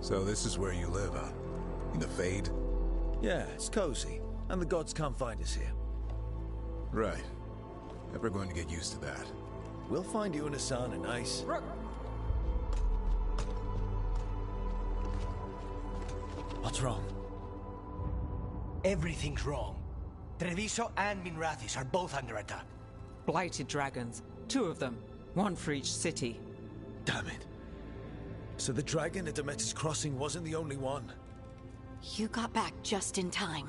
So this is where you live, huh? In the Fade? Yeah, it's cozy. And the gods can't find us here. Right. Never going to get used to that. We'll find you and Hassan a nice... What's wrong? Everything's wrong. Treviso and Minrathis are both under attack. Blighted dragons. 2 of them. 1 for each city. Damn it. So the dragon at Demeter's Crossing wasn't the only one. You got back just in time.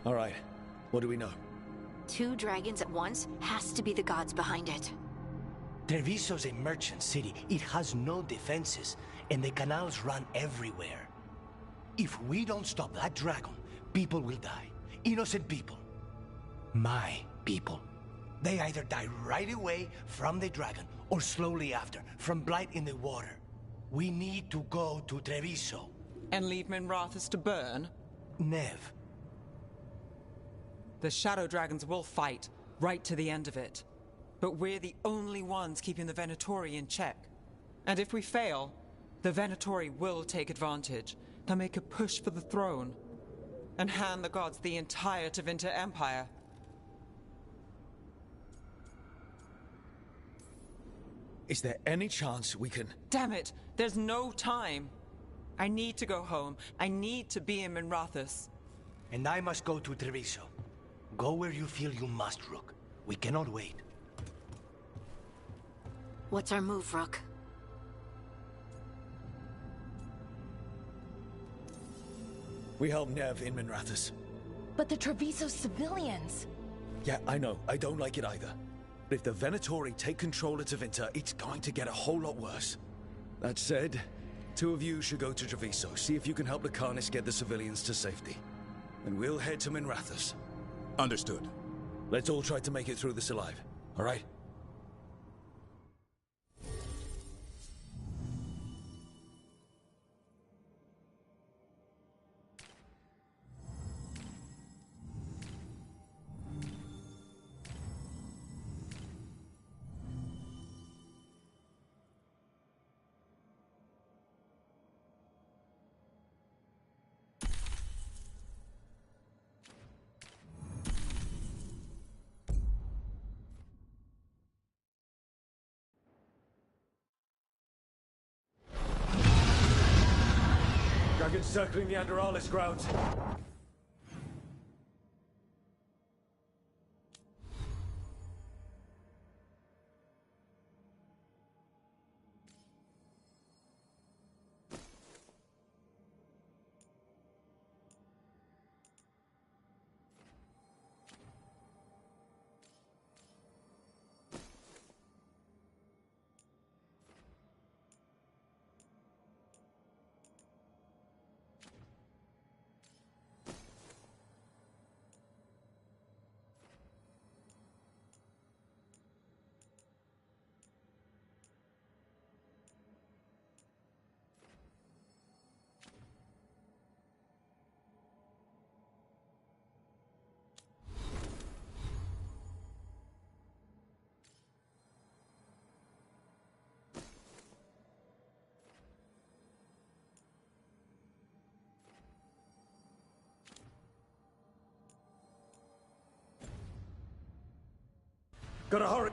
All right. What do we know? 2 dragons at once has to be the gods behind it. Treviso's a merchant city. It has no defenses, and the canals run everywhere. If we don't stop that dragon, people will die. Innocent people. My people. They either die right away from the dragon, or slowly after, from blight in the water. We need to go to Treviso. And leave Minrathis to burn? Nev. The Shadow Dragons will fight, right to the end of it. But we're the only ones keeping the Venatori in check. And if we fail, the Venatori will take advantage. They'll make a push for the throne. And hand the gods the entire Tevinter Empire. Is there any chance we can... Damn it! There's no time! I need to go home. I need to be in Minrathis. And I must go to Treviso. Go where you feel you must, Rook. We cannot wait. What's our move, Rook? We help Nev in Minrathis. But the Treviso civilians... Yeah, I know. I don't like it either. But if the Venatori take control of Tevinter, it's going to get a whole lot worse. That said, 2 of you should go to Treviso, see if you can help the Carnis get the civilians to safety. And we'll head to Minrathis. Understood. Let's all try to make it through this alive, all right? Dragons circling the Anderalis grounds. Gotta hurry.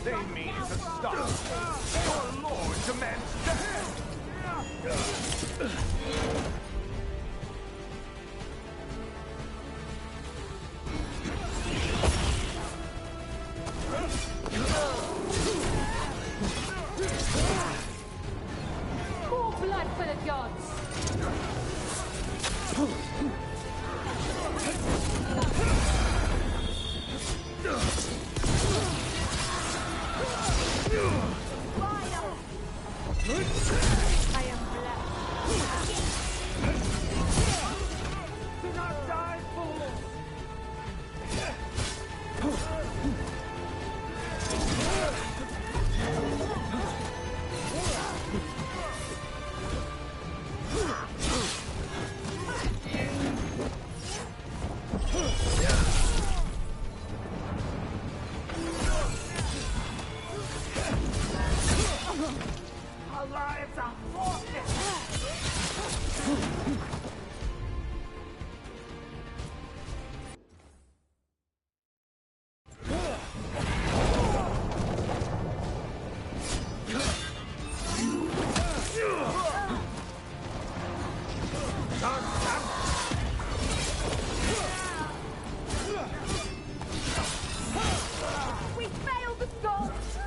They mean to stop. Your lord demands death. More blood for the gods! I am blessed. Do not die, fool! Our lives are forfeit! We failed the gods!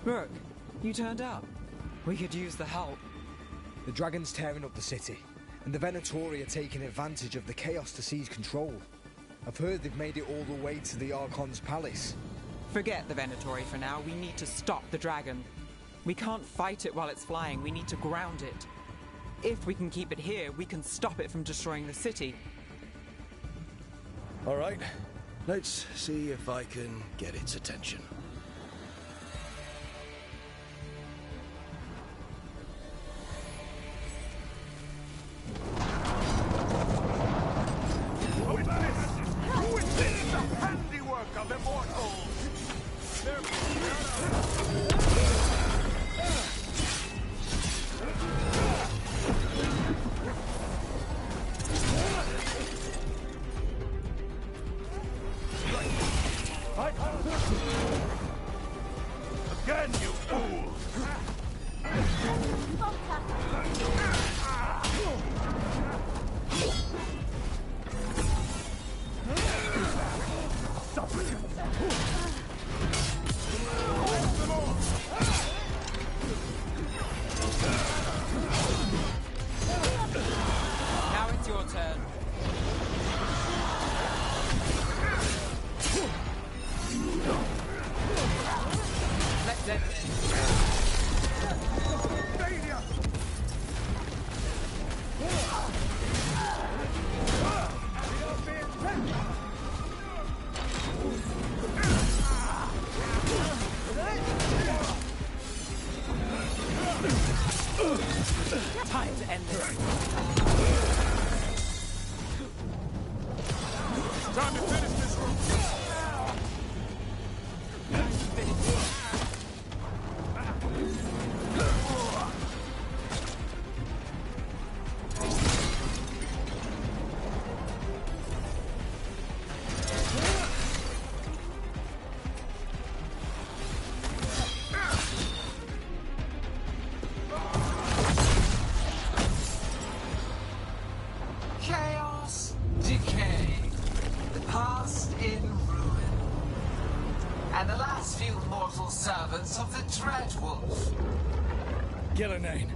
Look, you turned up. We could use the help. The dragon's tearing up the city, and the Venatori are taking advantage of the chaos to seize control. I've heard they've made it all the way to the Archon's palace. Forget the Venatori for now. We need to stop the dragon. We can't fight it while it's flying. We need to ground it. If we can keep it here, we can stop it from destroying the city. All right, let's see if I can get its attention. Witness the handiwork of immortals! Again, you fool! Now it's your turn. Let's end this. Failure! Time to end this. Time to finish this room. Chaos, decay, the past in ruin, and the last few mortal servants of the Dreadwolf. Gillenane.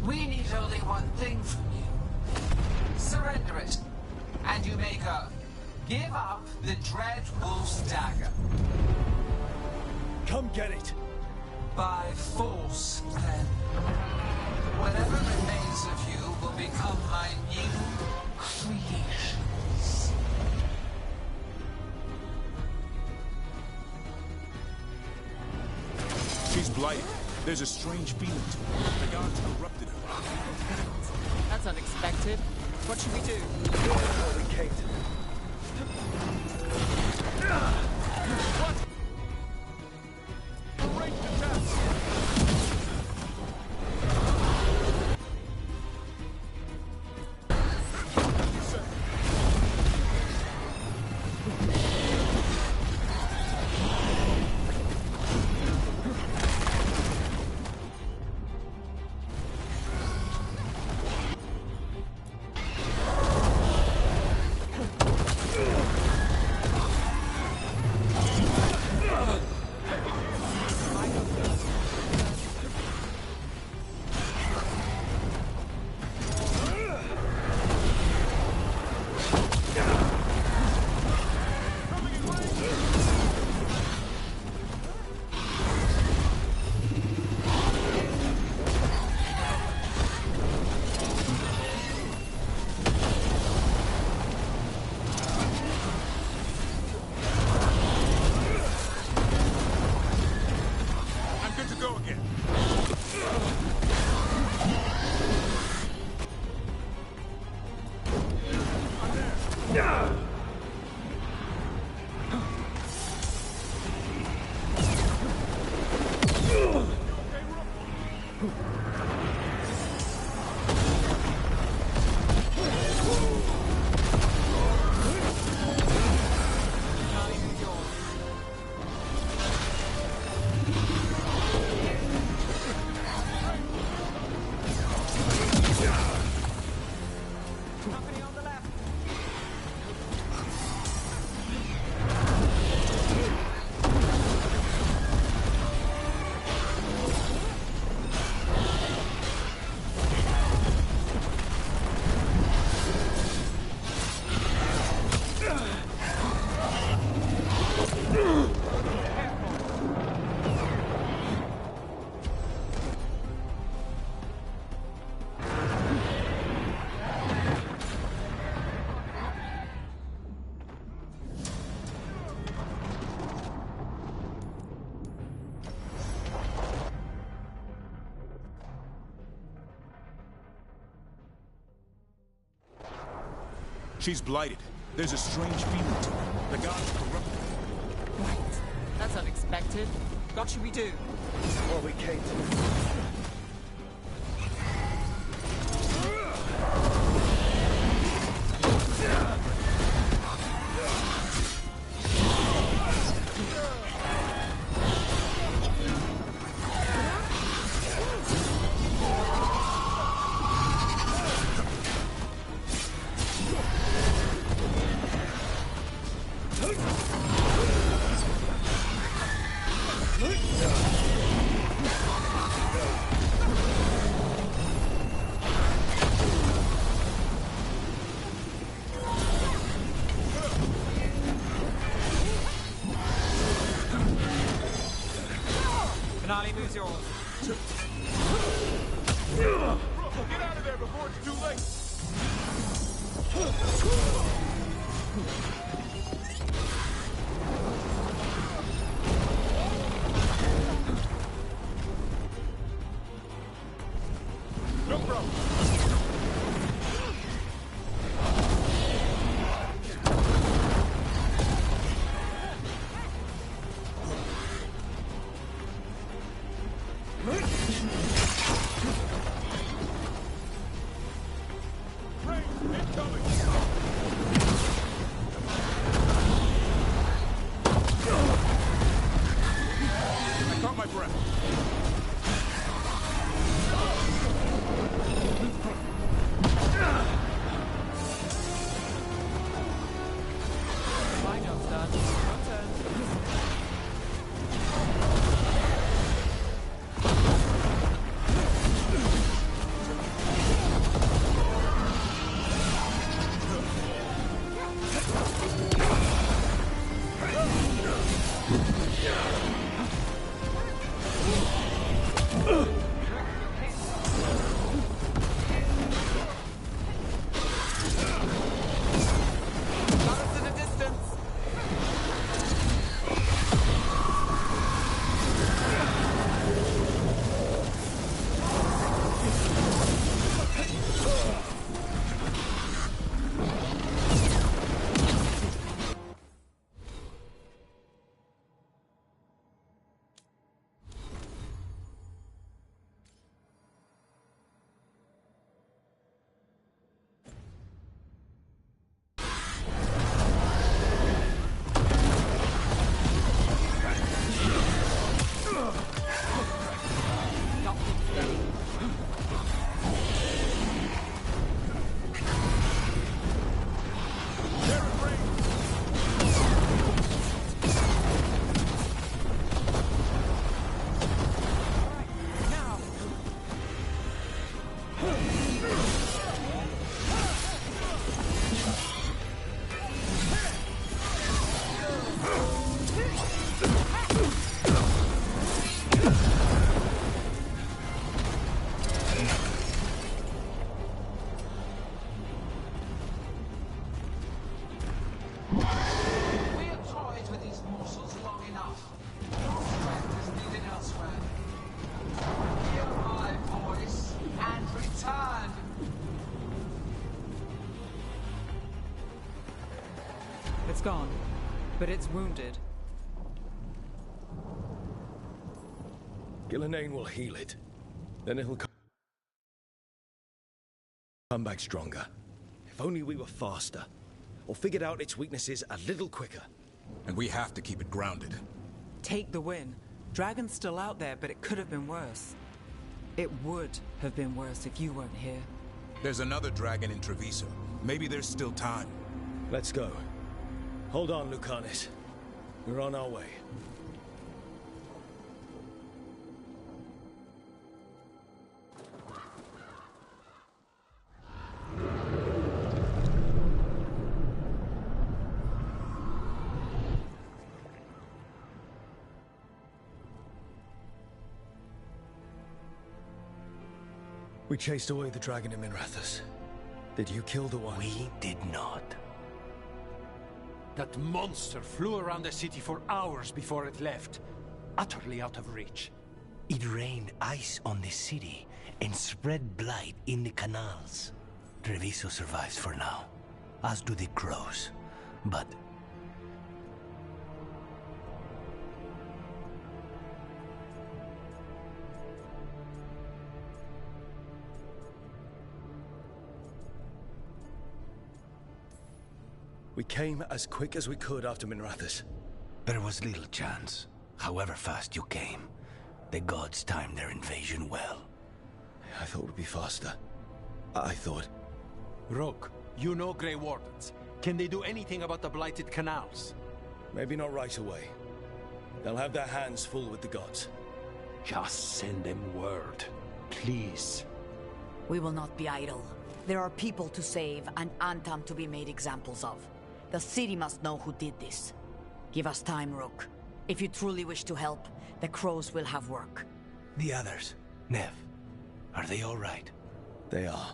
We need only one thing from you. Surrender it, and you may go. Give up the Dreadwolf's dagger. Come get it. By force, then. Whatever remains of you will become my new creations. She's blighted. There's a strange feeling to her. The gods corrupted her. That's unexpected. What should we do? Holy Kate. What? Arrange the test. She's blighted. There's a strange feeling to her. The gods corrupted her. Right. That's unexpected. What should we do? Holy Kate. Finale moves yours. Get out of there before it's too late! It's gone, but it's wounded. Gillenane will heal it. Then it'll come back stronger. If only we were faster. Or figured out its weaknesses a little quicker. And we have to keep it grounded. Take the win. Dragon's still out there, but it could have been worse. It would have been worse if you weren't here. There's another dragon in Treviso. Maybe there's still time. Let's go. Hold on, Lucanus. We're on our way. We chased away the dragon in Minrathous. Did you kill the one? We did not. That monster flew around the city for hours before it left, utterly out of reach. It rained ice on the city and spread blight in the canals. Treviso survives for now, as do the crows. But we came as quick as we could after Minrathous. there was little chance. However fast you came, the gods timed their invasion well. I thought we'd be faster. I thought... Rogue, you know Grey Wardens. Can they do anything about the blighted canals? Maybe not right away. They'll have their hands full with the gods. Just send them word, please. We will not be idle. There are people to save and Antam to be made examples of. The city must know who did this. Give us time, Rook. If you truly wish to help, the crows will have work. The others, Nev, are they all right? They are.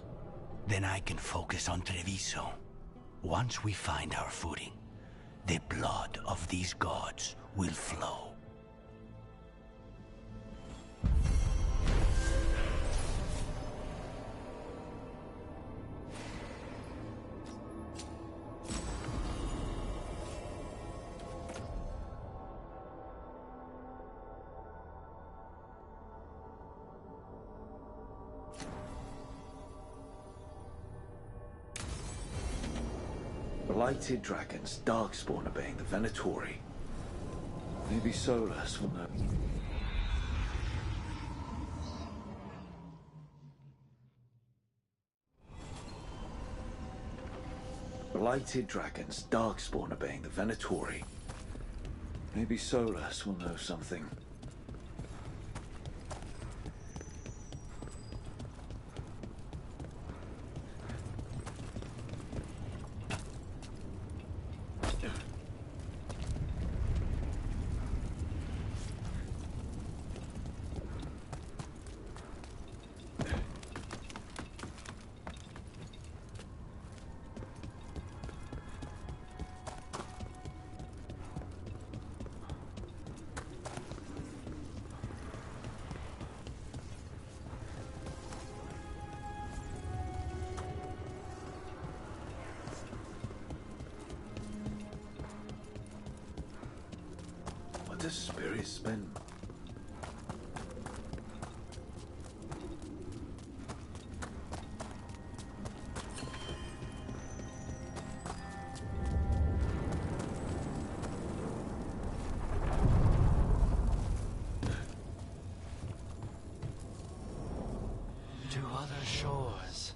Then I can focus on Treviso. Once we find our footing, the blood of these gods will flow. Blighted dragons, darkspawn obeying the Venatori. Maybe Solus will know. Blighted dragons, darkspawn obeying the Venatori. Maybe Solus will know something. Does Spirit spend? To other shores.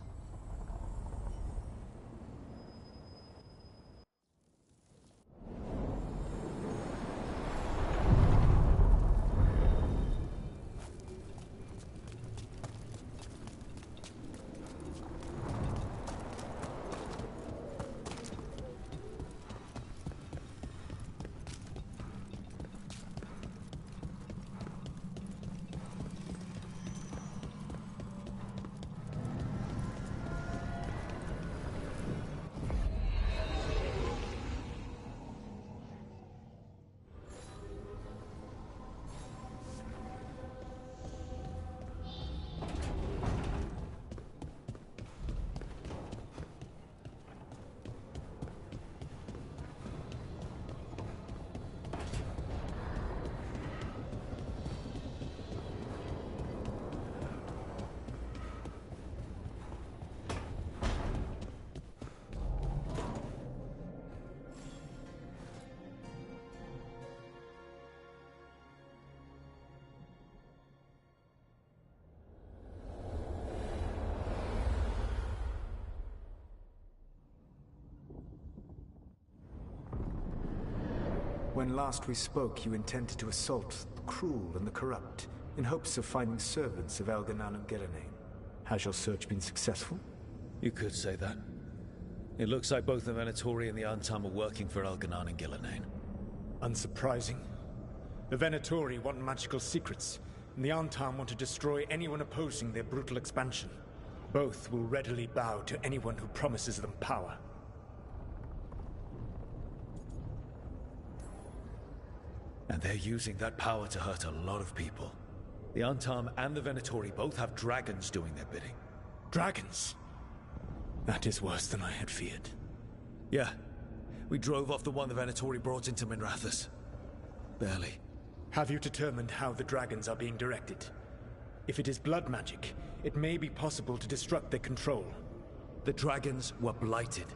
When last we spoke, you intended to assault the cruel and the corrupt, in hopes of finding servants of Elganan and Gillenane. Has your search been successful? You could say that. It looks like both the Venatori and the Antam are working for Elganan and Gillenane. Unsurprising. The Venatori want magical secrets, and the Antam want to destroy anyone opposing their brutal expansion. Both will readily bow to anyone who promises them power. And they're using that power to hurt a lot of people. The Antam and the Venatori both have dragons doing their bidding. Dragons? That is worse than I had feared. Yeah. We drove off the one the Venatori brought into Minrathous. Barely. Have you determined how the dragons are being directed? If it is blood magic, it may be possible to disrupt their control. The dragons were blighted.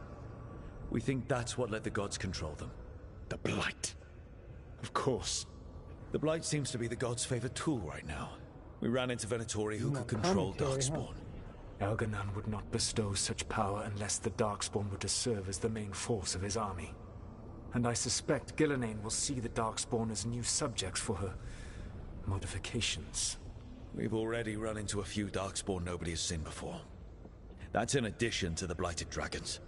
We think that's what let the gods control them. The blight? Of course. The blight seems to be the gods' favorite tool right now. We ran into Venatori who could control Darkspawn. Elganan would not bestow such power unless the Darkspawn were to serve as the main force of his army. And I suspect Gillenane will see the Darkspawn as new subjects for her modifications. We've already run into a few Darkspawn nobody has seen before. That's in addition to the blighted dragons.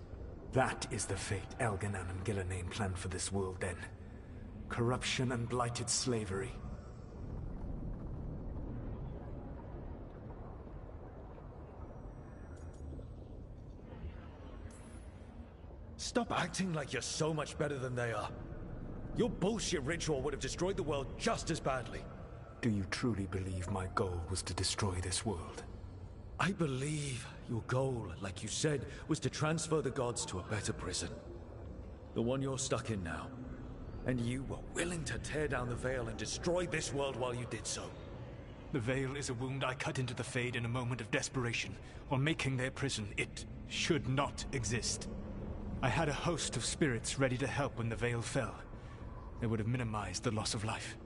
That is the fate Elganan and Gillenane planned for this world then. Corruption and blighted slavery. Stop acting like you're so much better than they are. Your bullshit ritual would have destroyed the world just as badly. Do you truly believe my goal was to destroy this world? I believe your goal, like you said, was to transfer the gods to a better prison. The one you're stuck in now. And you were willing to tear down the Veil and destroy this world while you did so. The Veil is a wound I cut into the Fade in a moment of desperation, while making their prison. It should not exist. I had a host of spirits ready to help when the veil fell. They would have minimized the loss of life.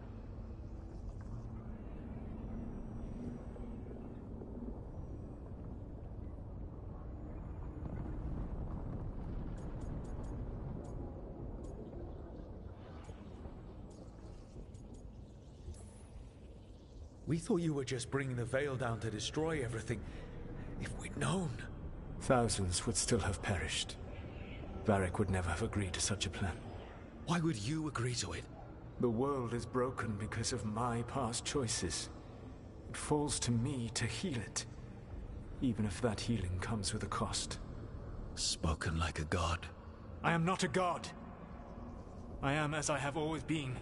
We thought you were just bringing the Veil down to destroy everything. If we'd known... Thousands would still have perished. Varric would never have agreed to such a plan. Why would you agree to it? The world is broken because of my past choices. It falls to me to heal it, even if that healing comes with a cost. Spoken like a god. I am not a god. I am as I have always been.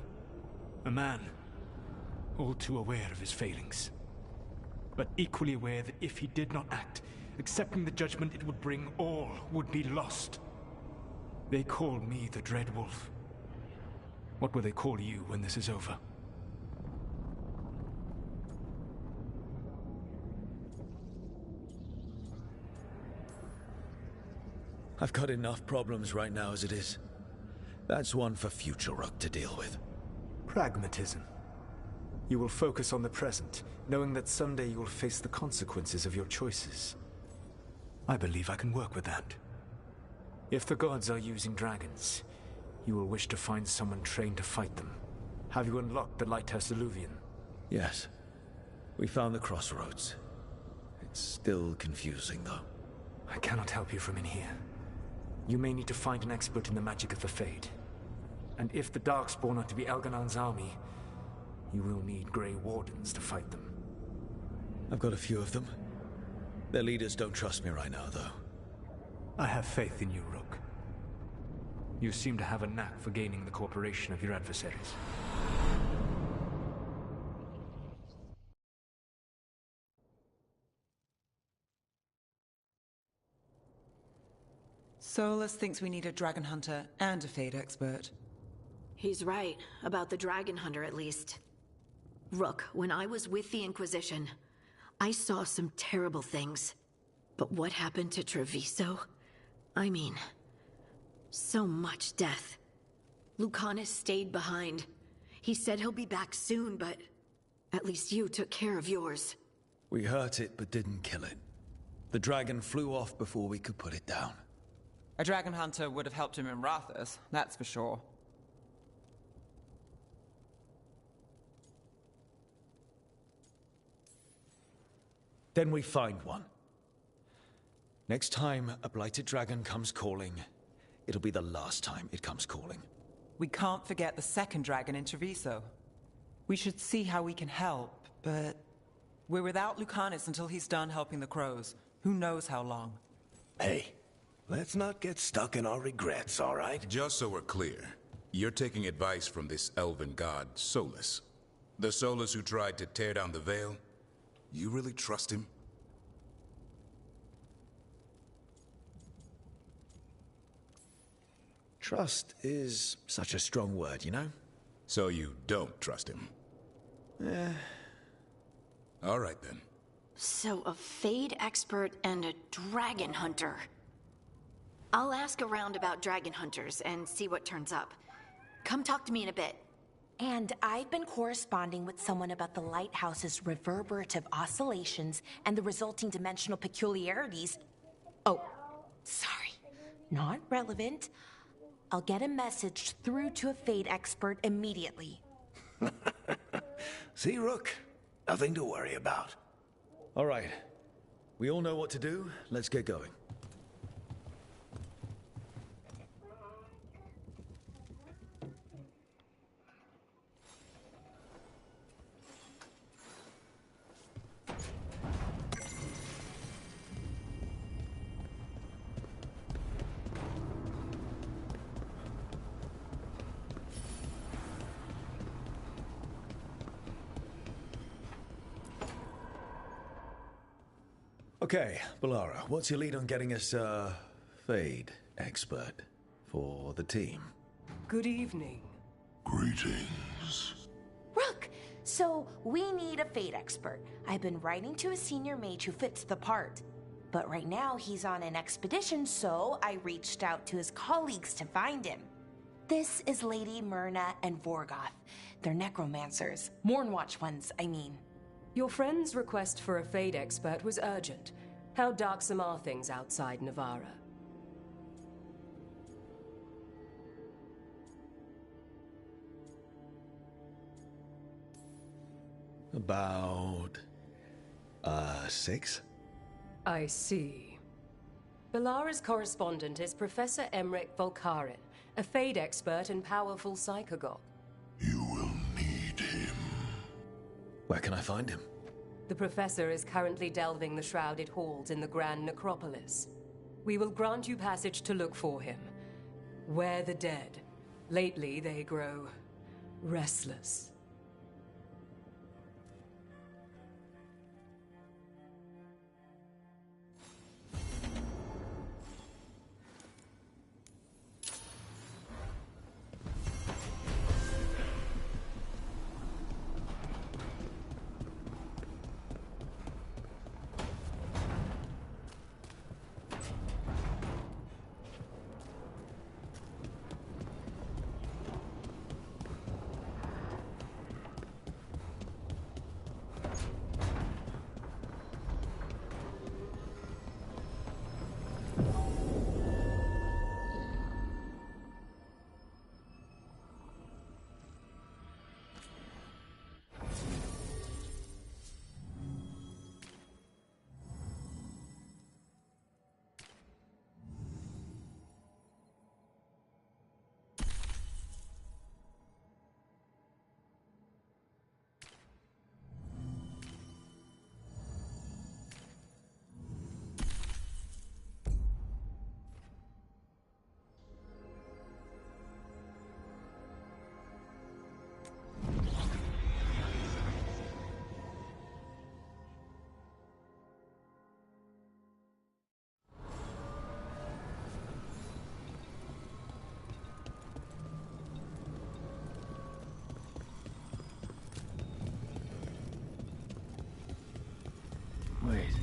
A man. All too aware of his failings. But equally aware that if he did not act, accepting the judgment it would bring, all would be lost. They call me the Dread Wolf. What will they call you when this is over? I've got enough problems right now as it is. That's one for future Rook to deal with. Pragmatism. You will focus on the present, knowing that someday you will face the consequences of your choices. I believe I can work with that. If the gods are using dragons, you will wish to find someone trained to fight them. Have you unlocked the Lighthouse Illuvian? Yes. We found the crossroads. It's still confusing, though. I cannot help you from in here. You may need to find an expert in the magic of the Fade. And if the Darkspawn are to be Elganon's army, you will need Grey Wardens to fight them. I've got a few of them. Their leaders don't trust me right now, though. I have faith in you, Rook. You seem to have a knack for gaining the cooperation of your adversaries. Solus thinks we need a dragon hunter and a Fade expert. He's right, about the dragon hunter at least. Rook, when I was with the Inquisition, I saw some terrible things. But what happened to Treviso? I mean, so much death. Lucanus stayed behind. He said he'll be back soon, but at least you took care of yours. We hurt it, but didn't kill it. The dragon flew off before we could put it down. A dragon hunter would have helped him in Rathus, that's for sure. Then we find one. Next time a blighted dragon comes calling, it'll be the last time it comes calling. We can't forget the second dragon in Treviso. We should see how we can help, but we're without Lucanus until he's done helping the crows. Who knows how long? Hey, let's not get stuck in our regrets, all right? Just so we're clear, you're taking advice from this elven god, Solus. The Solus who tried to tear down the Veil? You really trust him? Trust is such a strong word, you know? So you don't trust him? All right, then. So a Fade expert and a dragon hunter. I'll ask around about dragon hunters and see what turns up. Come talk to me in a bit. And I've been corresponding with someone about the lighthouse's reverberative oscillations and the resulting dimensional peculiarities. Oh, sorry. Not relevant. I'll get a message through to a Fade expert immediately. See, Rook? Nothing to worry about. All right. We all know what to do. Let's get going. Okay, Balara, what's your lead on getting us a Fade expert for the team? Good evening. Greetings. Rook! So, we need a Fade expert. I've been writing to a senior mage who fits the part. But right now he's on an expedition, so I reached out to his colleagues to find him. This is Lady Myrna and Vorgoth. They're necromancers. Mournwatch ones, I mean. Your friend's request for a Fade expert was urgent. How darksome are things outside Navarra? About... 6? I see. Belara's correspondent is Professor Emmerich Volkaren, a Fade expert and powerful psychagogue. You will need him. Where can I find him? The Professor is currently delving the shrouded halls in the Grand Necropolis. We will grant you passage to look for him. Where the dead. Lately they grow restless. Wait.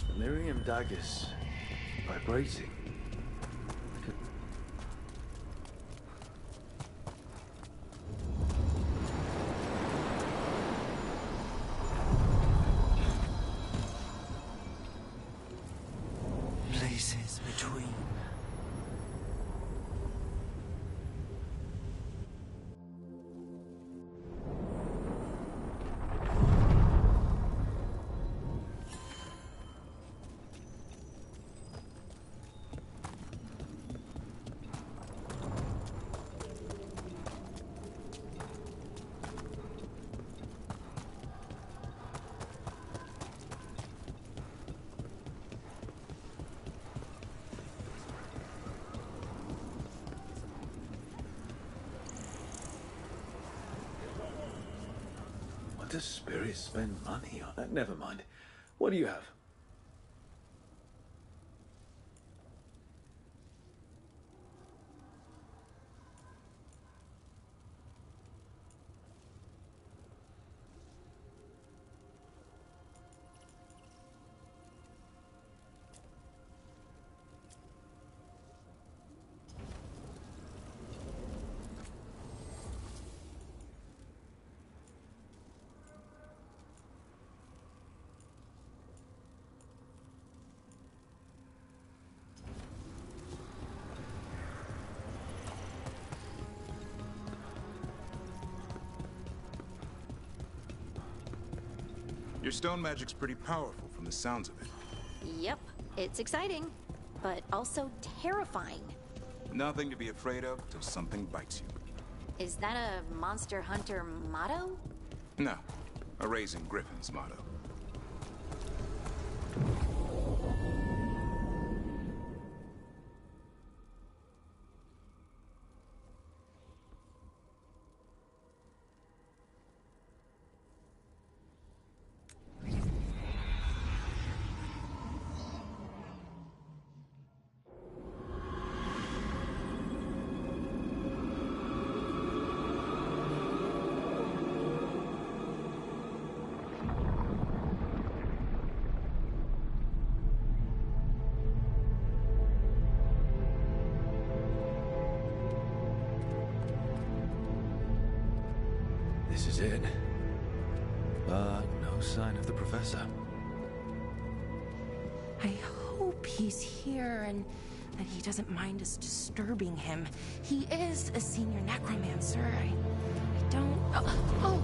The Miriam dagger's vibrating. Places between. What does Spirit spend money on? Never mind. What do you have? Your stone magic's pretty powerful from the sounds of it. Yep, it's exciting, but also terrifying. Nothing to be afraid of till something bites you. Is that a Monster Hunter motto? No, a Raising Griffin's motto. it. But no sign of the professor. I hope he's here and that he doesn't mind us disturbing him. He is a senior necromancer. I don't... Oh!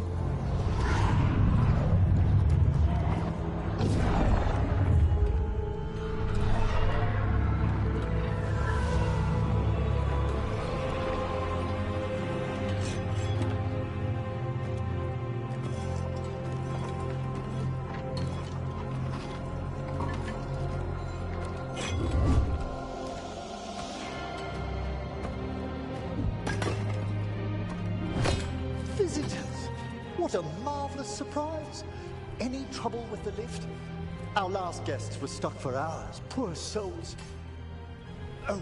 What a marvelous surprise! Any trouble with the lift? Our last guests were stuck for hours. Poor souls. Oh.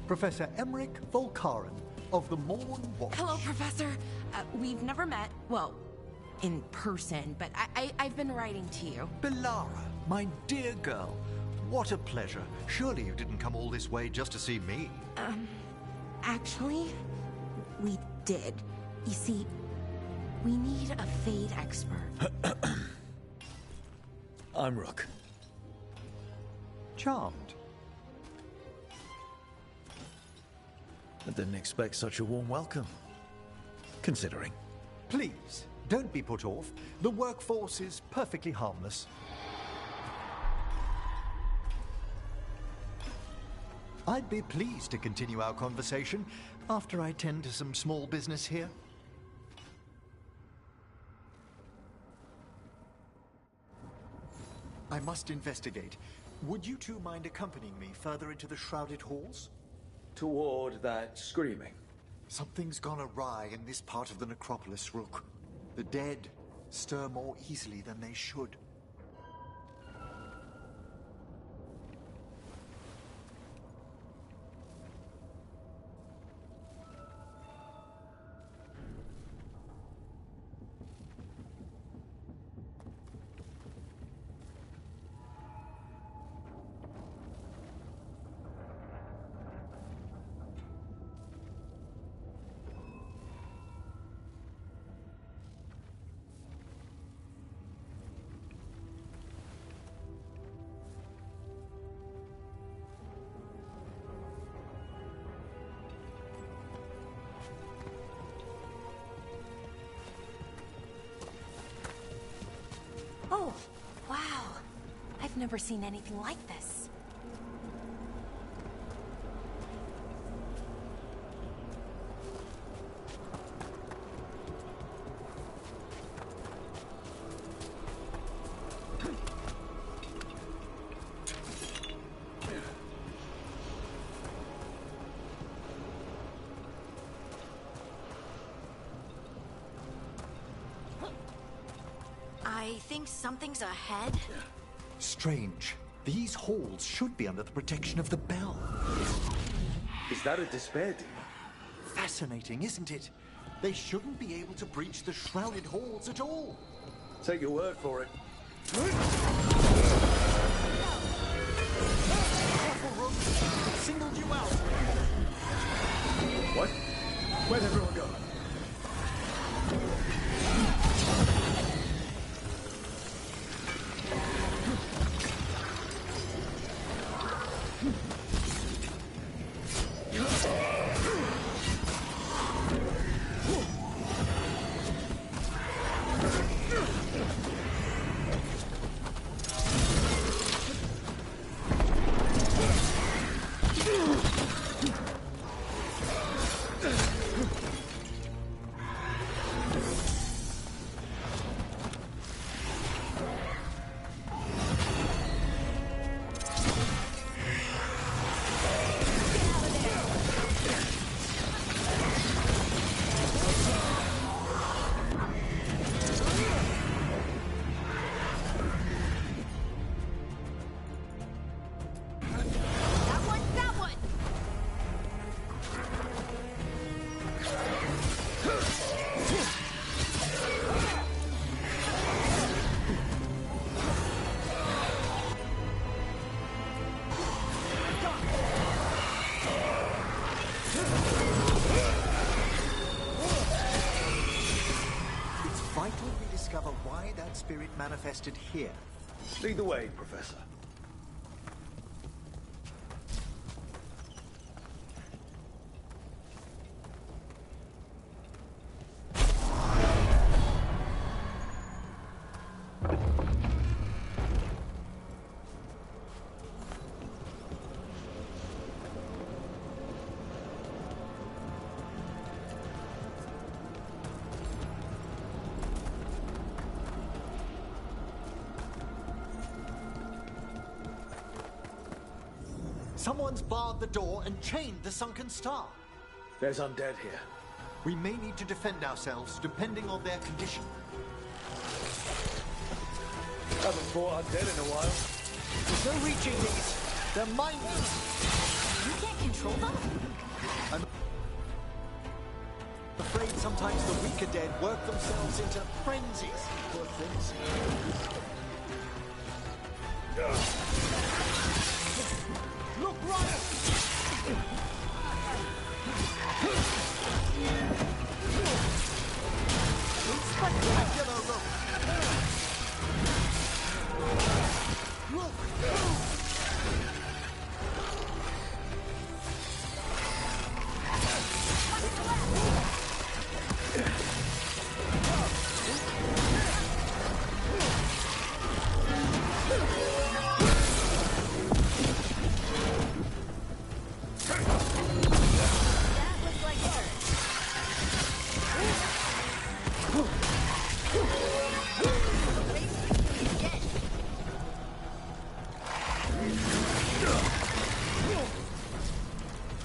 Professor Emmerich Volkaren of the Morn Watch. Hello, Professor. We've never met. Well, in person, but I've been writing to you. Belara, my dear girl. What a pleasure. Surely you didn't come all this way just to see me. Actually, we did. You see, we need a Fade expert. I'm Rook. Charmed. I didn't expect such a warm welcome. Considering. Please, don't be put off. The workforce is perfectly harmless. I'd be pleased to continue our conversation after I tend to some small business here. I must investigate. Would you two mind accompanying me further into the shrouded halls? Toward that screaming. Something's gone awry in this part of the necropolis, Rook. The dead stir more easily than they should. Oh, wow. I've never seen anything like this. I think something's ahead. Strange. These halls should be under the protection of the bell. Is that a despair demon? Fascinating, isn't it? They shouldn't be able to breach the shrouded halls at all. Take your word for it. Careful, Rook. It singled you out. What? Where'd everyone go? spirit manifested here. Lead the way, Professor. Someone's barred the door and chained the sunken star. There's undead here. We may need to defend ourselves, depending on their condition. Haven't fought undead in a while. There's no reaching these. They're mindless. You can't control them? I'm afraid sometimes the weaker dead work themselves into frenzies. Poor things. Look right!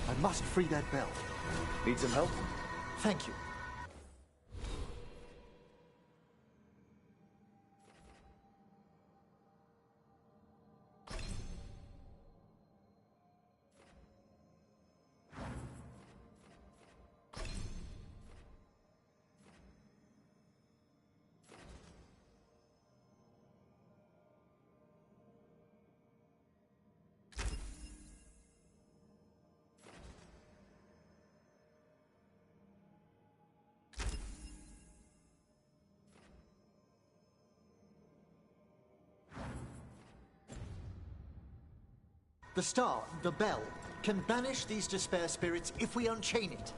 I must free that bell. Need some help? Thank you. The star, the bell, can banish these despair spirits if we unchain it.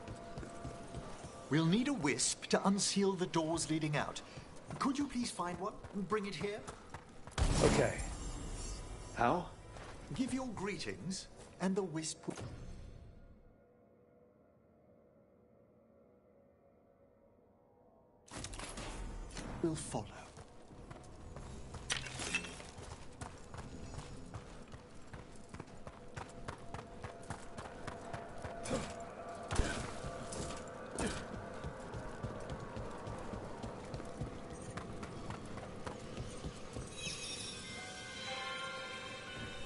We'll need a wisp to unseal the doors leading out. Could you please find one and bring it here? Okay. How? Give your greetings, and the wisp will follow.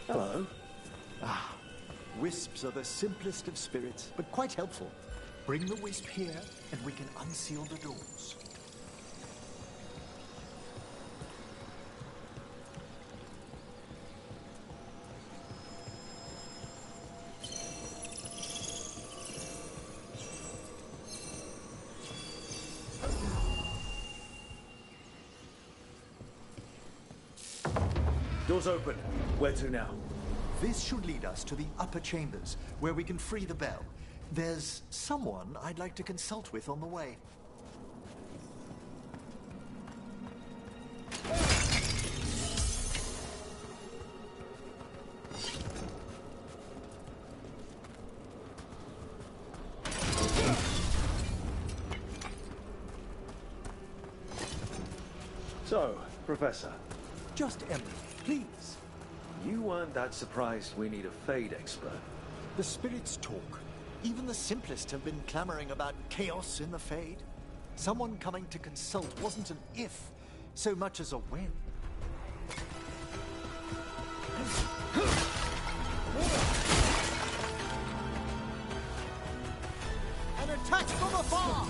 Hello. Wisps are the simplest of spirits, but quite helpful. Bring the wisp here, and we can unseal the doors. Doors open. Where to now? This should lead us to the upper chambers, where we can free the bell. There's someone I'd like to consult with on the way. So, Professor. Just Emily, please. You weren't that surprised we need a Fade expert. The spirits talk. Even the simplest have been clamoring about chaos in the Fade. Someone coming to consult wasn't an if, so much as a when. An attack from afar!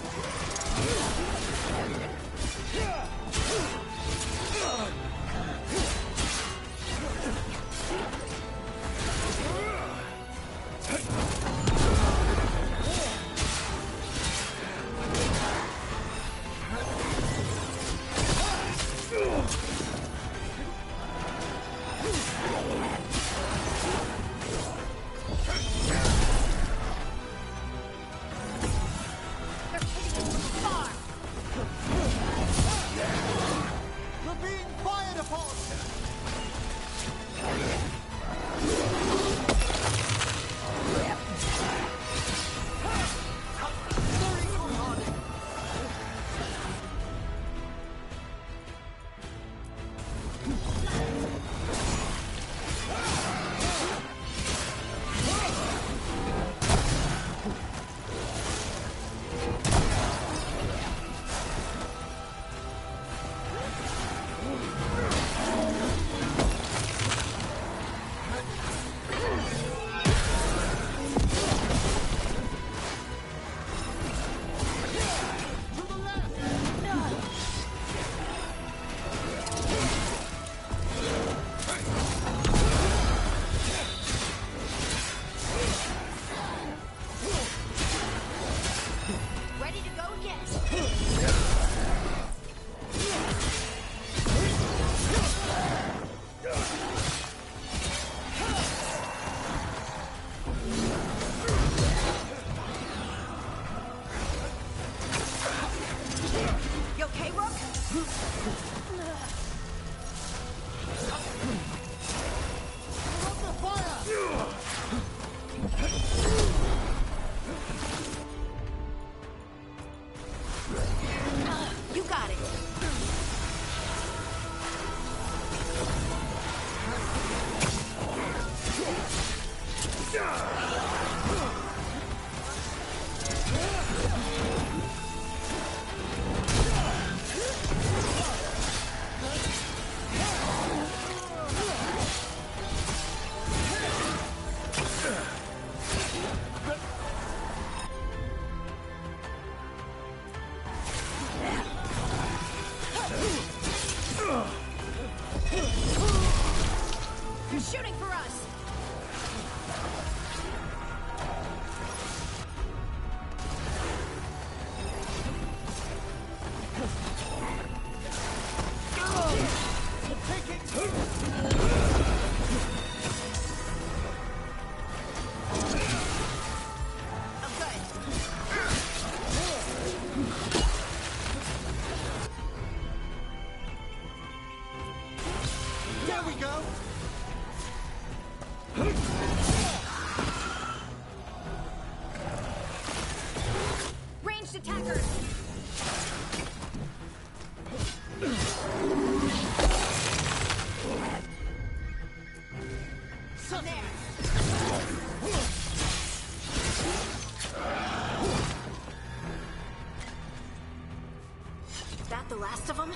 The last of them?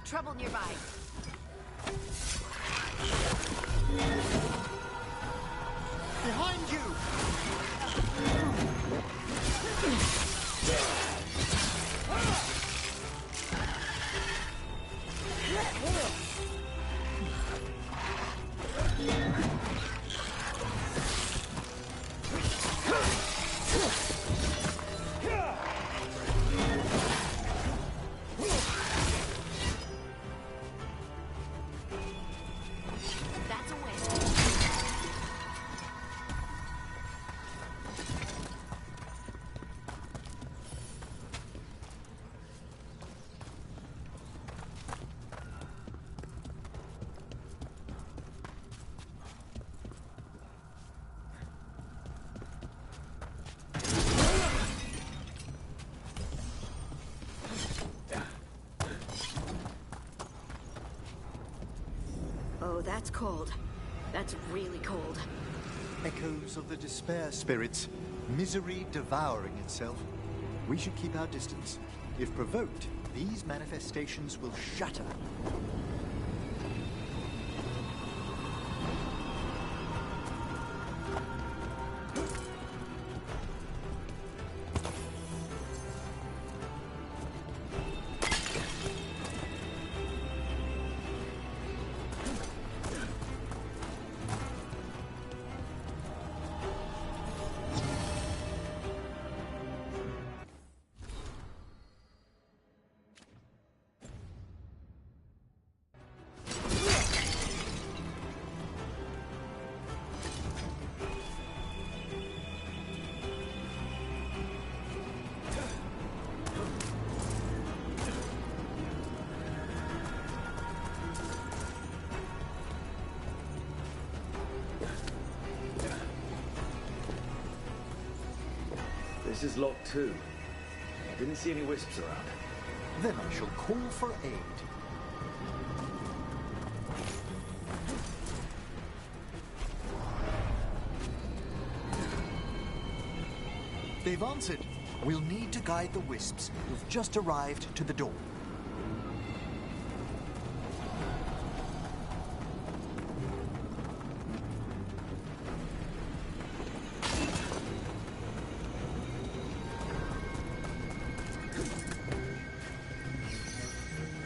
Trouble nearby. Behind you! Oh, that's cold. That's really cold. Echoes of the despair spirits, misery devouring itself. We should keep our distance. If provoked, these manifestations will shatter. This is locked too. I didn't see any wisps around. Then I shall call for aid. They've answered. We'll need to guide the wisps who've just arrived to the door.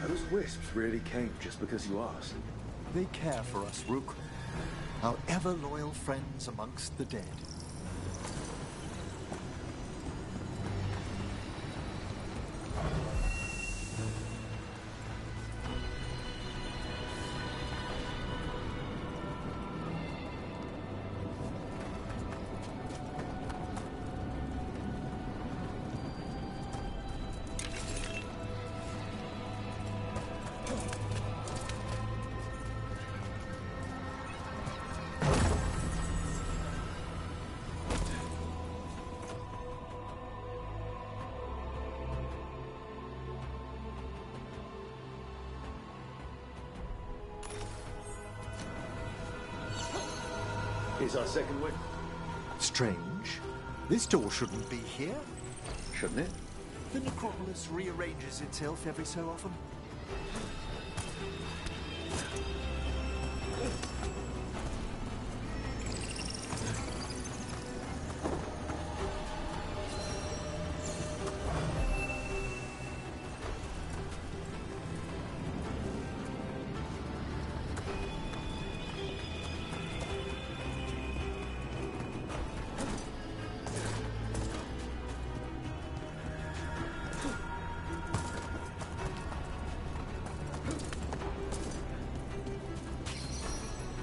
Those wisps really came just because you asked. They care for us, Rook. Our ever-loyal friends amongst the dead. Here's our second win. Strange. This door shouldn't be here. Shouldn't it? The necropolis rearranges itself every so often.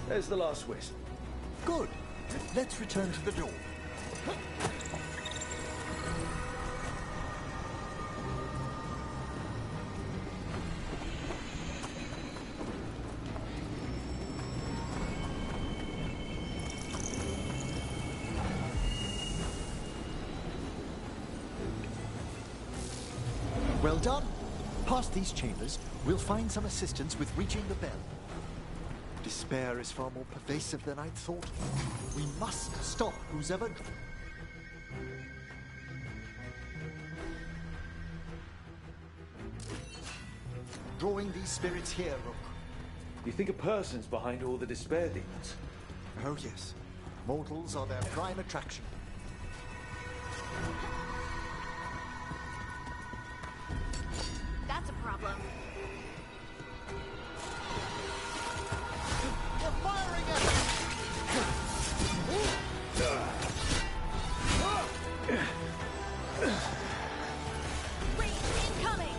There's the last wisp. Good. Let's return to the door. Well done. Past these chambers, we'll find some assistance with reaching the bell. Despair is far more pervasive than I'd thought. We must stop who's ever... drawing these spirits here, Rook. You think a person's behind all the despair demons? Oh yes. Mortals are their prime attraction. That's a problem. They're firing at us! Rain incoming!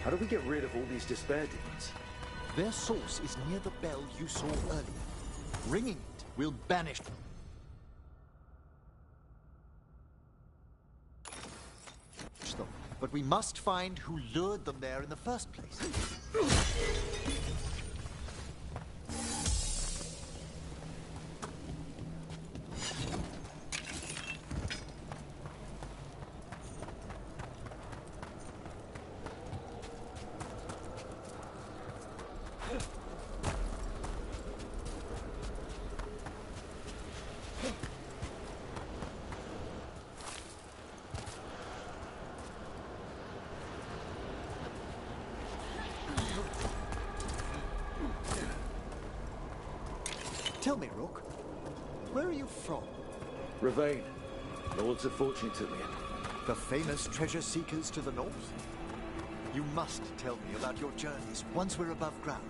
How do we get rid of all these despair demons? Their source is near the bell you saw earlier. Ringing it will banish them. But we must find who lured them there in the first place. Tell me, Rook, where are you from? Ravane. Lords of Fortune took me in. The famous treasure seekers to the north? You must tell me about your journeys once we're above ground.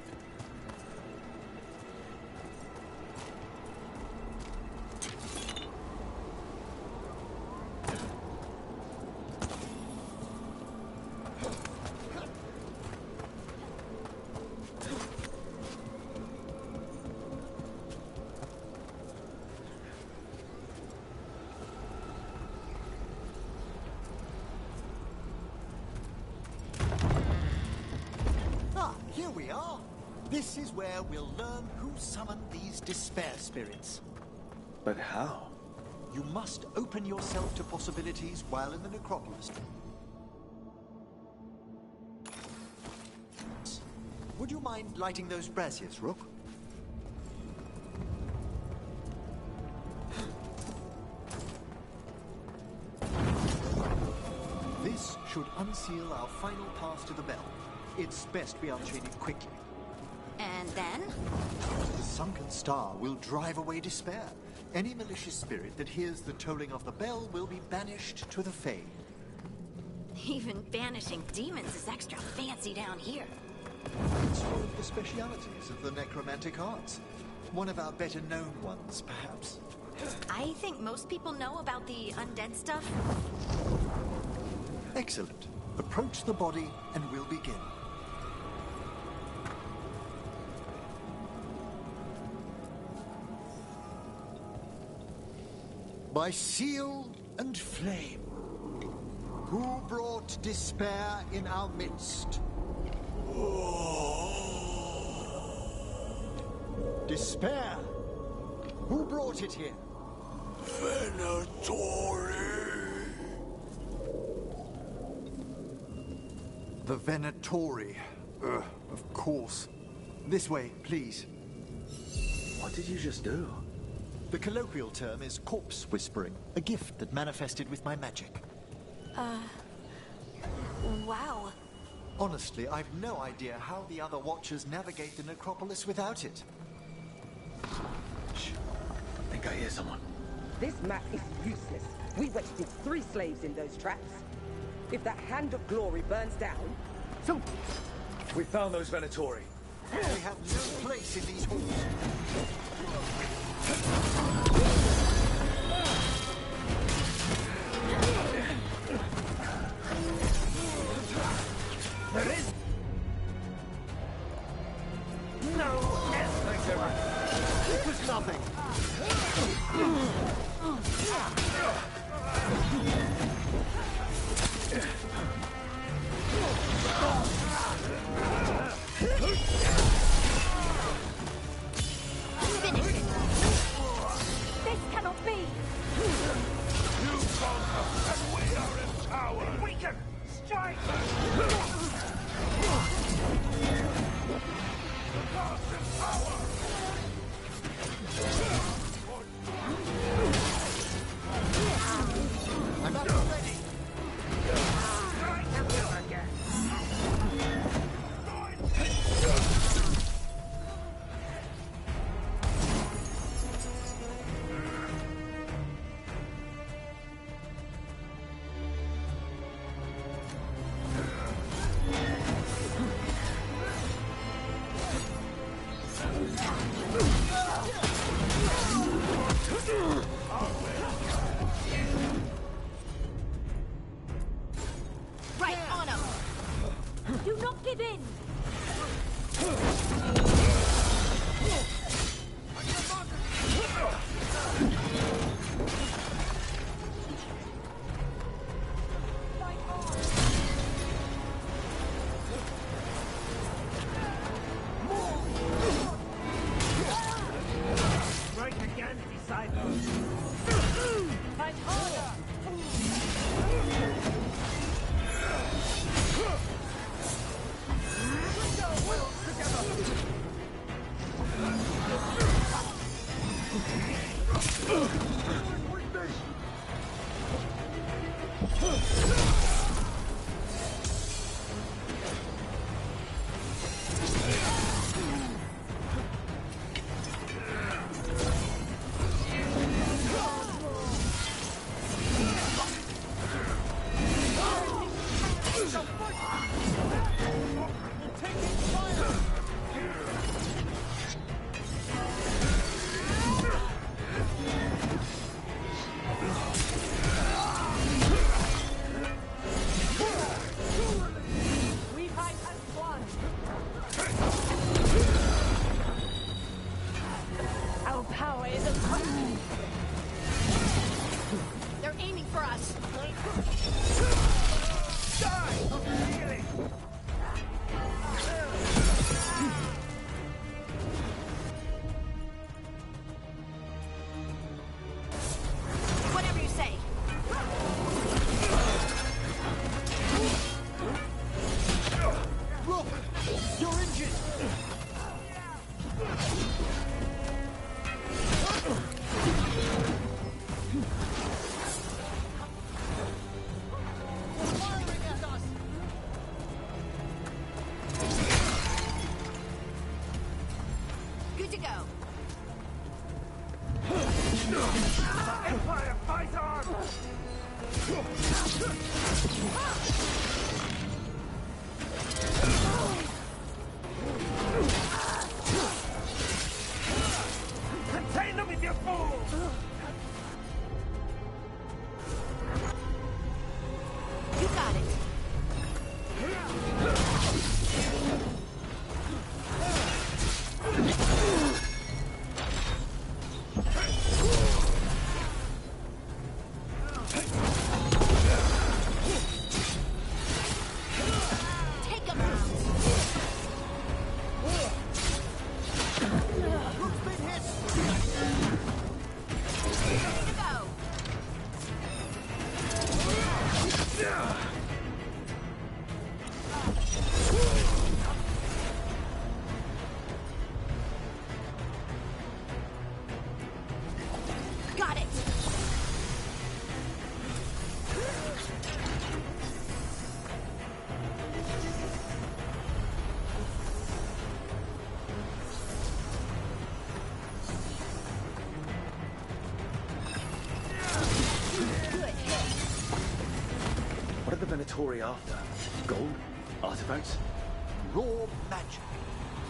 Here we are. This is where we'll learn who summoned these despair spirits. But how? You must open yourself to possibilities while in the necropolis. Would you mind lighting those braziers, Rook? This should unseal our final pass to the bell. It's best we unchain it quickly. And then? The sunken star will drive away despair. Any malicious spirit that hears the tolling of the bell will be banished to the Fae. Even banishing demons is extra fancy down here. It's one of the specialities of the necromantic arts. One of our better known ones, perhaps. I think most people know about the undead stuff. Excellent. Approach the body and we'll begin. By seal and flame, who brought despair in our midst? Despair! Who brought it here? Venatori! The Venatori. Of course. This way, please. What did you just do? The colloquial term is corpse whispering, a gift that manifested with my magic. Wow. Honestly, I've no idea how the other Watchers navigate the necropolis without it. Shh. I think I hear someone. This map is useless. We wasted 3 slaves in those traps. If that Hand of Glory burns down... So... We found those Venatori. They have no place in these halls. There is... No! Thanks, everyone. It was nothing. Finish it. This Do not give in! Strike again, disciples! Fight harder! We fight as one! Our power is unquestioned! They're aiming for us! Whatever you say. Rook! You're injured! Firing at us! Good to go. Empire, fight on! Contain them with your fools! You got it. Take 'em out. Rook's been hit! Good to go. Got it. Good hit. What are the Venatori after? Gold? Artifacts? Raw magic.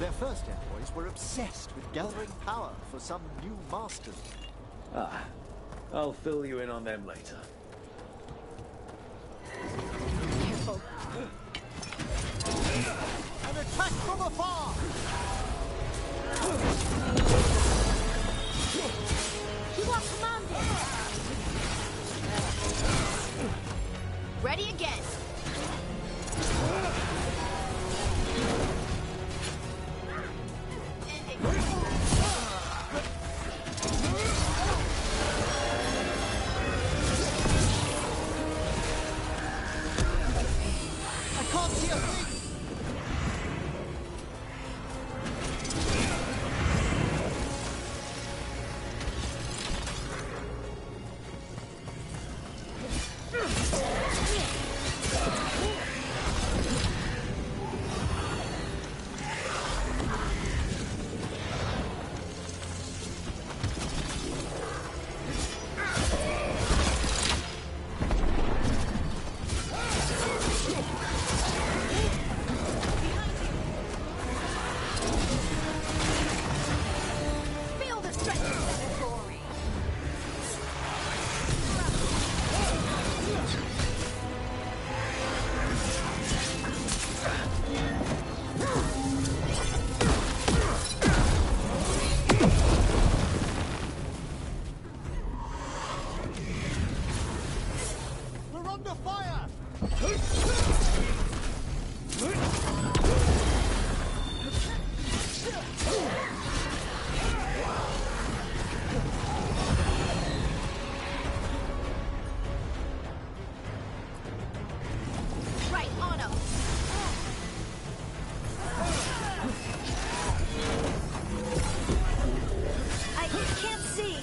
Their first envoys were obsessed with gathering power for some new masters. Ah, I'll fill you in on them later. Careful. An attack from afar! You are commanded! Ready again. I can't see a thing! fire! Right on him. I can't see.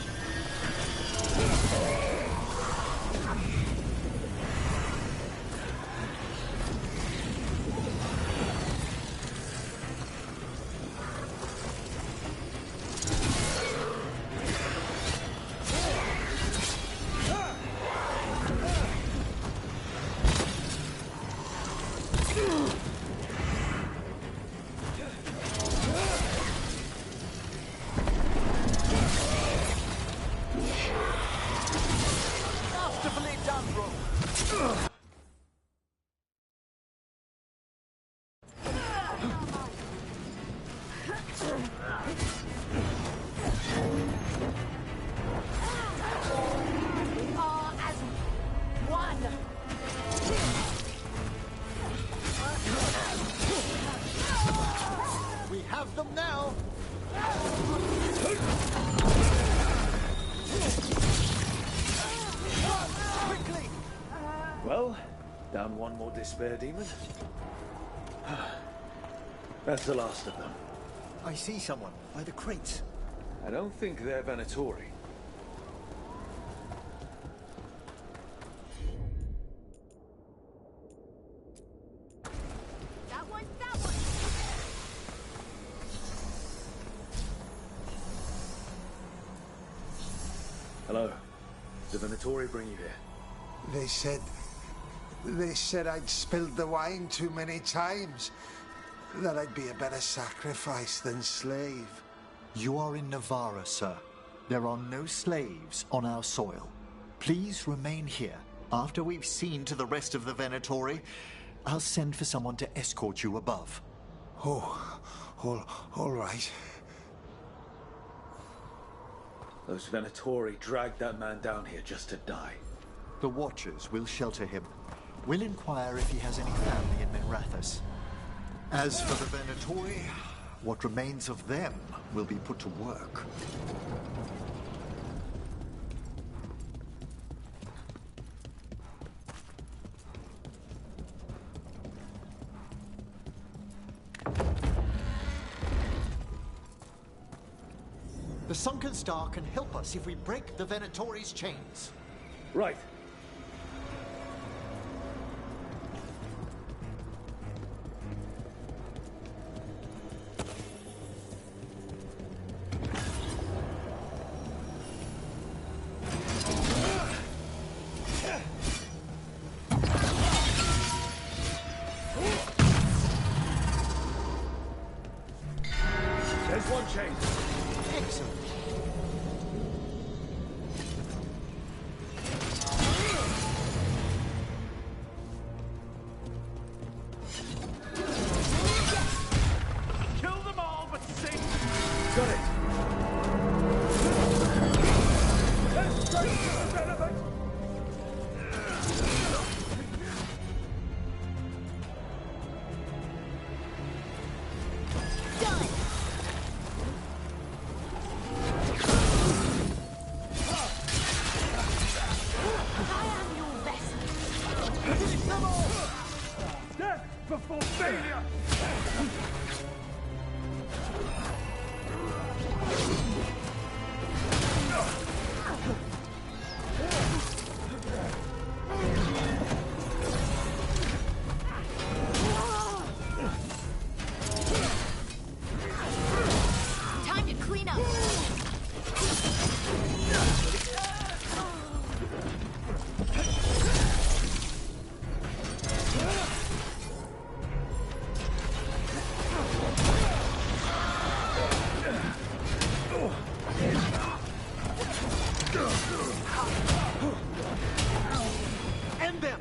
Masterfully done, bro. We are as one. We have them now. Quickly! Well, down one more despair demon. That's the last of them. I see someone by the crates. I don't think they're Venatori. That one, that one. Hello. Did the Venatori bring you here? They said I'd spilled the wine too many times. That I'd be a better sacrifice than slave. You are in Navarra, sir. There are no slaves on our soil. Please remain here. After we've seen to the rest of the Venatori, I'll send for someone to escort you above. Oh, all right. Those Venatori dragged that man down here just to die. The Watchers will shelter him. We'll inquire if he has any family in Minrathous. As for the Venatori, what remains of them will be put to work. The Sunken Star can help us if we break the Venatori's chains. Right. There's one chain. Excellent. Kill them all, but save. Got it. Let's strike to the benefit. Done. I am your vessel. Finish them all. Death before failure. Time to clean up. End them!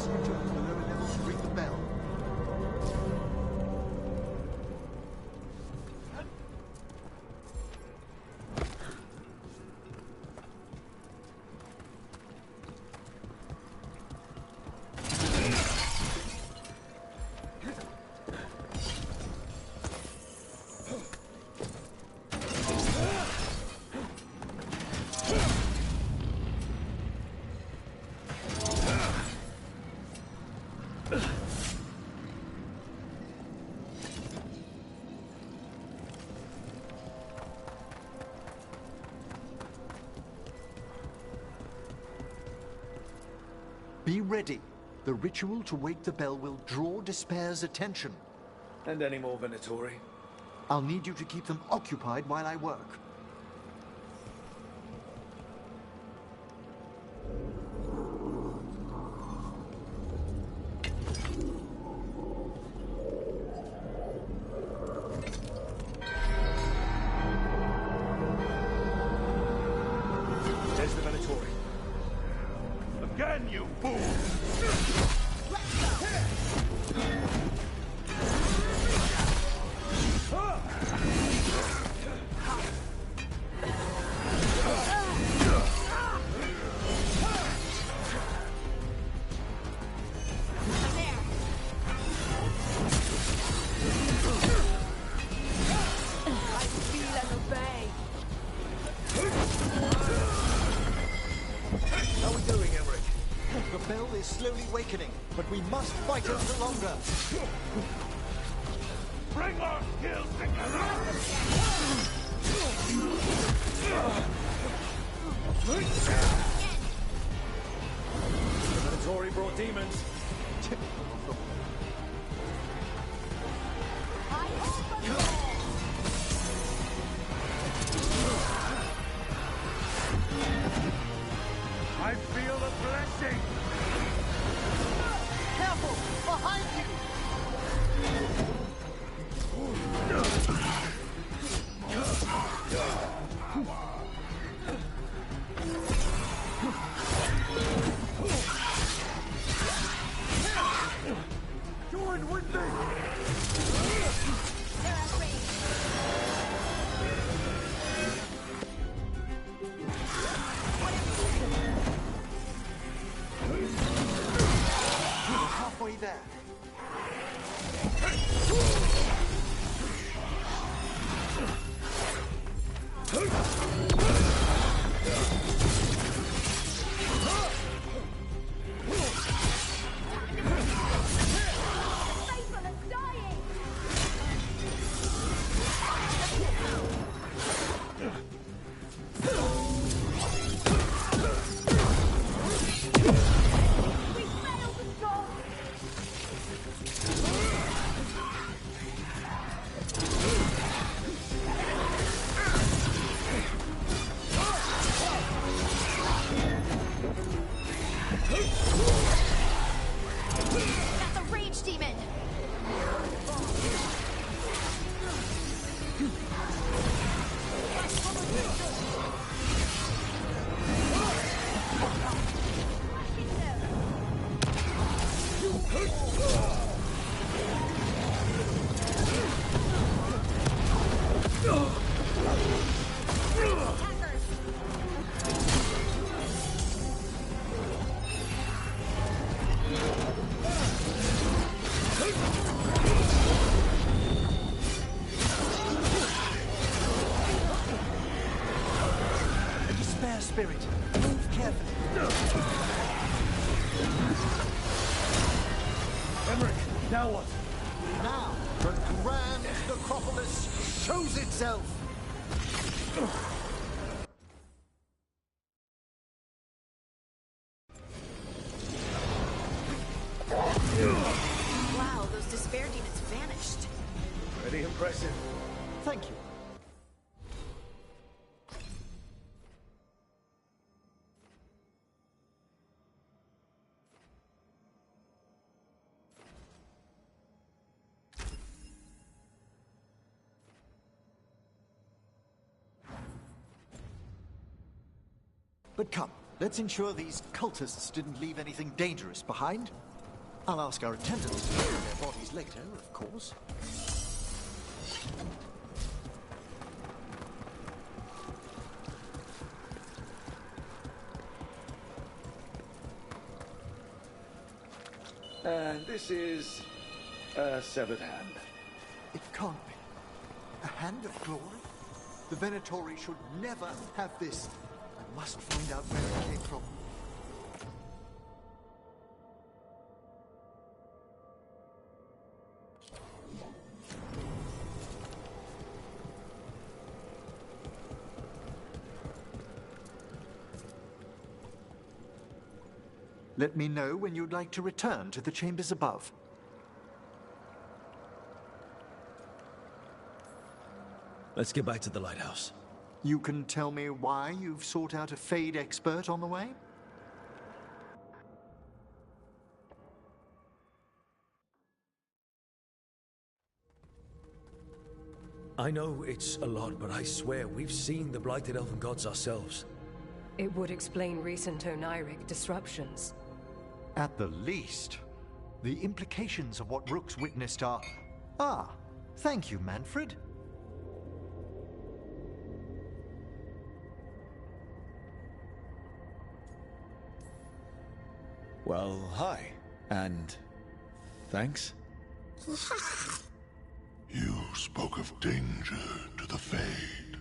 must return to the lower level to ring the bell. Be ready. The ritual to wake the bell will draw Despair's attention. And any more Venatori? I'll need you to keep them occupied while I work. There's the Venatori. Again, you fool! How are we doing, Emmerich? The bell is slowly wakening, but we must fight a little longer. Bring our skills together! The Venatori brought demons. I feel a blessing! Careful! Behind you! Join with me! Halfway there. That's a rage demon! A despair spirit. Move carefully. Emmerich, now what? Now, the grand necropolis shows itself. Wow, those despair demons vanished. Pretty impressive. Thank you. But come, let's ensure these cultists didn't leave anything dangerous behind. I'll ask our attendants to clear their bodies later, of course. And this is a severed hand. It can't be. A hand of glory? The Venatori should never have this. I must find out where it came from. Let me know when you'd like to return to the chambers above. Let's get back to the lighthouse. You can tell me why you've sought out a Fade expert on the way? I know it's a lot, but I swear we've seen the blighted elven gods ourselves. It would explain recent Oniric disruptions. At the least, the implications of what Rook's witnessed are... Ah, thank you, Manfred. Well, hi, and thanks. You spoke of danger to the Fade.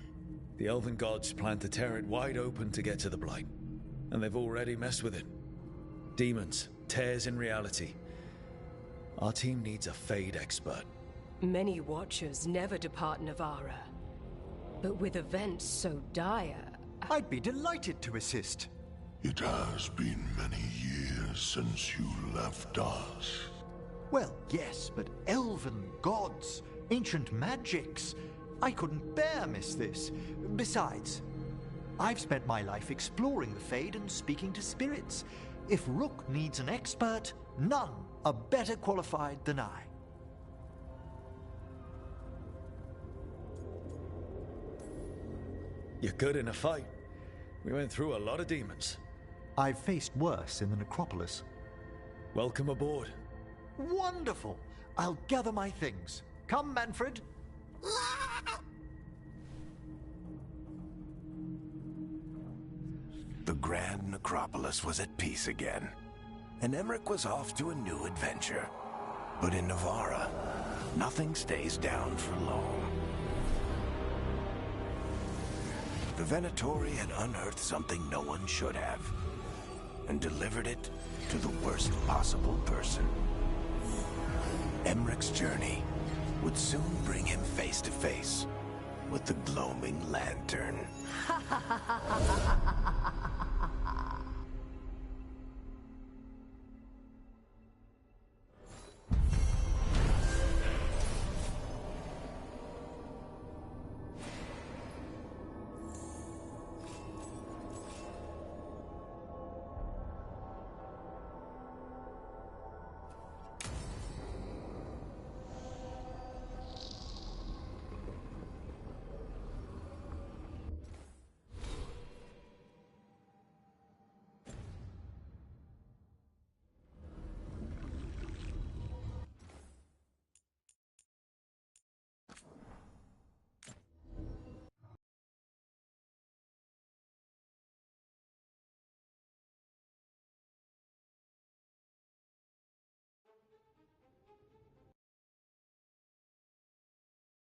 The elven gods plan to tear it wide open to get to the Blight, and they've already messed with it. Demons, tears in reality. Our team needs a Fade expert. Many Watchers never depart Navarra. But with events so dire... I'd be delighted to assist. It has been many years since you left us. Well, yes, but elven gods, ancient magics. I couldn't bear miss this. Besides, I've spent my life exploring the Fade and speaking to spirits. If Rook needs an expert, none are better qualified than I. You're good in a fight. We went through a lot of demons. I've faced worse in the necropolis. Welcome aboard. Wonderful! I'll gather my things. Come, Manfred. The Grand Necropolis was at peace again, and Emmerich was off to a new adventure. But in Navarra, nothing stays down for long. The Venatori had unearthed something no one should have, and delivered it to the worst possible person. Emmerich's journey would soon bring him face to face with the gloaming lantern.